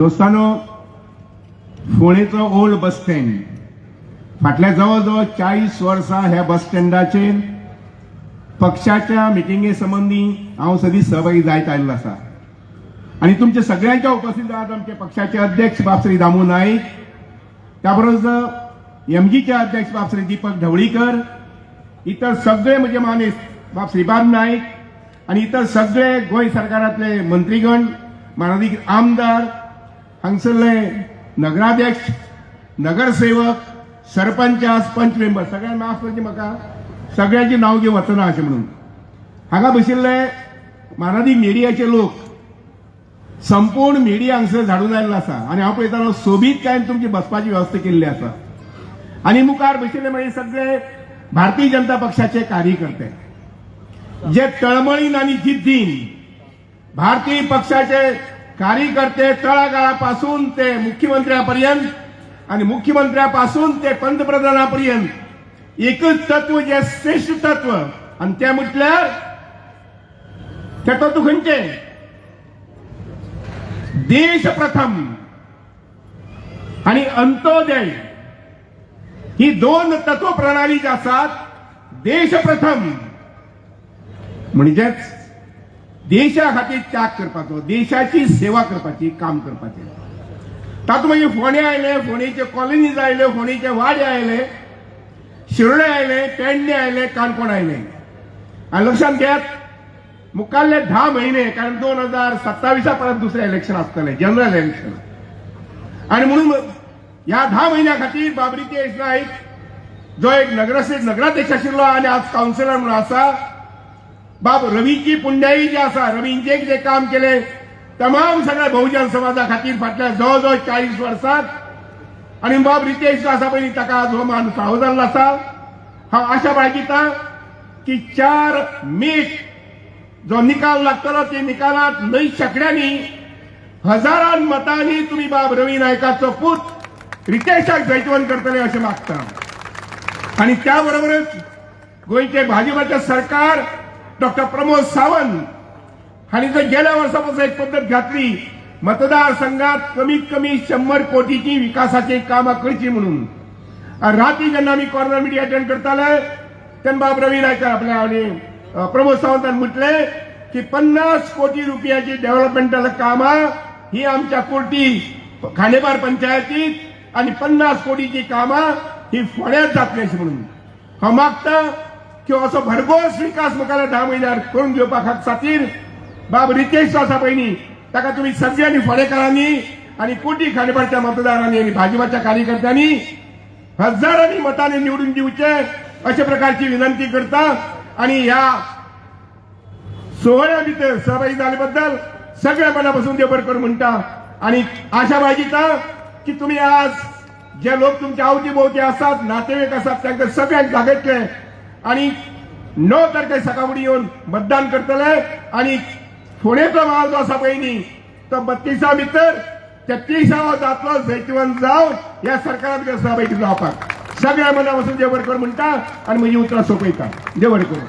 दोस्तानो, फोणेचो old bus stand फाटल्या जवळजवळ 40 वर्सां ह्या बस स्टँडाचेर पक्षाच्या मिटिंगे संबंधी हांव सदी सहभागी जायत आयिल्लो आसा आणि तुमच्या सगळ्यांच्या उपस्थितीत आज आमचे पक्षाचे अध्यक्ष बाब श्री दामू नाईक, त्याबरोबर एमजीचे अध्यक्ष बाब श्री दीपक ढवळीकर, इतर सगळे म्हजे मानेस्त बाब श्रीपाद नाईक आणि इतर सगळे गोंय सरकारांतले मंत्रीगण, माननीय आमदार, हांगसरले नगराध्यक्ष, नगरसेवक, सरपंच, पंच मेंबर सगळ्यांना माफ करचे म्हाका सगळ्यांची नाव घेवं वचना अशें म्हणून. हांगा बशिल्ले माननीय मिडियाचे लोक, संपूर्ण मिडिया हांगसर झाडून आयिल्लो आसा आणि हांव पळयतालो सोबीतकायेन तुमची बसपाची वेवस्था केल्ली आसा आणि मुखार बशिल्ले म्हणजे सगळे भारतीय जनता पक्षाचे कार्यकर्ते जे तळमळीन आणि जिद्दीन भारतीय पक्षाचे कार्यकर्ते तळागाळापासून ते मुख्यमंत्र्यापर्यंत आणि मुख्यमंत्र्यापासून ते पंतप्रधानापर्यंत एकच तत्व, जे श्रेष्ठ तत्व, आणि ते म्हटल्यार ते तत्व खंयचे? देश प्रथम आणि अंत्योदय ही दोन तत्व प्रणाली जी आसात. देश प्रथम म्हणजेच देशा खातीर त्याग करपाचो, देशाची सेवा करपाची, काम करपाचें. तातूंत मागीर फोंडे आयले, फोंडेचे कॉलनीज आयले, फोंडेचे वाडे आयले, शिरोडे आयले, पेडणे आयले, काणकोण आयले. आनी लक्षात घेयात, मुखाल्ले 10 महिने, कारण 2027 परत दुसरें इलेक्शन आसतलें, जनरल इलेक्शन. आणि म्हणून ह्या 10 महिन्या खातीर बाब रितेश नाईक, जो एक नगराध्यक्ष आशिल्लो आणि आज काउन्सिलर म्हणून आसा, बाब रवीची पुंड्याई जी आसा, रवींचे जे काम केले तमाम सगळ्या बहुजन समाजा खातीर फाटल्या जवळजवळ 40 वर्सांत, आणि बाब रितेश आसा पळय ताका आज हो मान फावो जाल्लो आसा. हांव आशा बाळगितां की 4 मे जो निकाल लागतलो ते निकालात न्हय शेकड्यांनी, हजारान मतांनी तुम्ही बाब रवी नायकाचो पूत रितेशाक जैतवंत करतले अशें मागता. आणि त्या बरोबरच गोंयचे भाजपाचे सरकार डॉक्टर प्रमोद सावंत हांणी जर गेल्या वर्सापासून एक पद्धत घातली, मतदारसंघात कमीत कमी 100 कोटीची विकासाची कामां करची म्हणून. राती जेन्ना आमी कॉर्नर मिटिंग अटेंड करताले तेन्ना बाब रवी नायकार आपल्या आणि प्रमोद सावंतान म्हटले की 50 कोटी रुपयाची डेव्हलपमेंटल कामां ही आमच्या कोर्टी खांडेपार पंचायतीत आणि 50 कोटीची कामां ही फोंड्यात जातली अशें म्हणून. हांव मागता की असो भरघोस विकास मुखार 10 म्हयन्यार करून घेवपा खातीर बाब रितेश आसा पळय ताका तुम्ही सगळ्यांनी फोंडेकारांनी आणि कोटी खांडेपारच्या मतदारांनी आणि भाजपाच्या कार्यकर्त्यांनी हजारांनी मतांनी निवडून दिवचे अशा प्रकारची विनंती करता. आणि ह्या सोहळ्या भितर सहभागी जाले बद्दल सगळ्या मनापासून देव बरें करूं म्हणटा. आणि आशा बाळगिता की तुम्ही आज जे लोक तुमच्या अवती भोवती आसात, नातेवाईक आसात, तांकां सगळ्यांक जागयतले आणि 9 तारखेक सकाळफुडें येवन मतदान करतले. आणि फोंडेचो माल जो आसा पळय न्ही तो 32 भितर 33 जातलो जैतवंत जावन ह्या सरकारांत सहभागी जावपाक. सगळ्या मनापासून देव बरें करूं म्हणटा आणि म्हजी उतरां सोंपयता. देव बरें करूं.